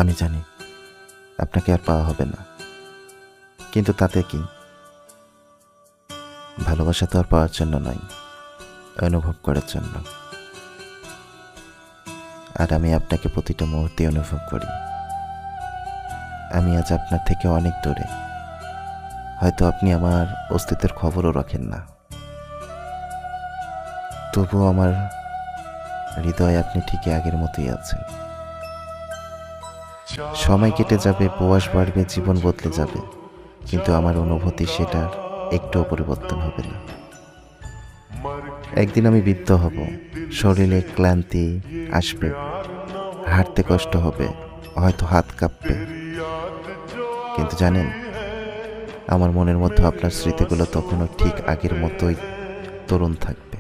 আমি জানি আপনাকে আর পাওয়া হবে না, কিন্তু তাতে কি? ভালোবাসা তো আর পাওয়ার জন্য নয়, অনুভব করার জন্য। আর আমি আপনাকে প্রতিটা মুহূর্তে অনুভব করি। আমি আজ আপনার থেকে অনেক দূরে, হয়তো আপনি আমার অস্তিত্বের খবরও রাখেন না, তবুও আমার হৃদয়ে আপনি ঠিকই আগের মতোই আছেন। সময় কেটে যাবে, বয়স বাড়বে, জীবন বদলে যাবে, কিন্তু আমার অনুভূতি সেটার একটুও পরিবর্তন হবে না। একদিন আমি বৃদ্ধ হব, শরীরে ক্লান্তি আসবে, হাঁটতে কষ্ট হবে, হয়তো হাত কাঁপবে, কিন্তু জানেন, আমার মনের মধ্যে আপনার স্মৃতিগুলো তখনও ঠিক আগের মতোই তরুণ থাকবে।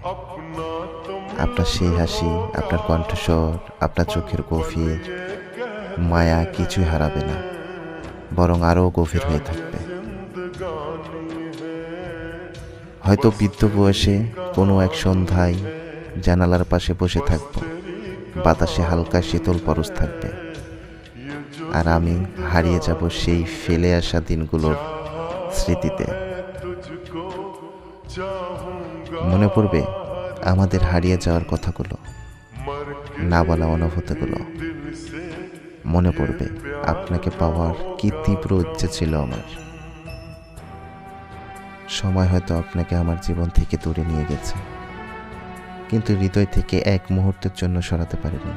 আপনার সেই হাসি, আপনার কণ্ঠস্বর, আপনার চোখের গভীর মায়া কিছুই হারাবে না, বরং আরও গভীর হয়ে থাকবে। হয়তো বৃদ্ধ বয়সে কোনো এক সন্ধ্যায় জানালার পাশে বসে থাকব, বাতাসে হালকা শীতল পরশ থাকবে, আর আমি হারিয়ে যাব সেই ফেলে আসা দিনগুলোর স্মৃতিতে। মনে পড়বে আমাদের হারিয়ে যাওয়ার কথাগুলো, না বলা অনুভূতিগুলো। মনে পড়বে আপনাকে পাওয়ার কি তীব্র ইচ্ছে ছিল আমার। সময় হয়তো আপনাকে আমার জীবন থেকে দূরে নিয়ে গেছে, কিন্তু হৃদয় থেকে এক মুহূর্তের জন্য সরাতে পারেনি।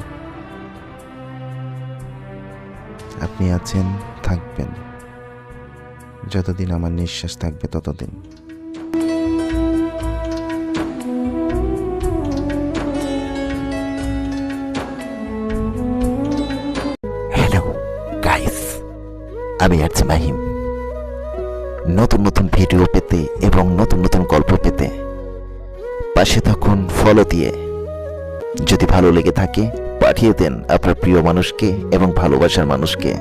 আপনি আছেন, থাকবেন, যতদিন আমার নিঃশ্বাস থাকবে ততদিন। হ্যালো গাইস, আমি আছি মাহিম। নতুন নতুন ভিডিও পেতে এবং নতুন নতুন গল্প পেতে পাশে থাকুন ফলো দিয়ে। যদি ভালো লেগে থাকে পাঠিয়ে দেন আপনার প্রিয় মানুষকে এবং ভালোবাসার মানুষকে।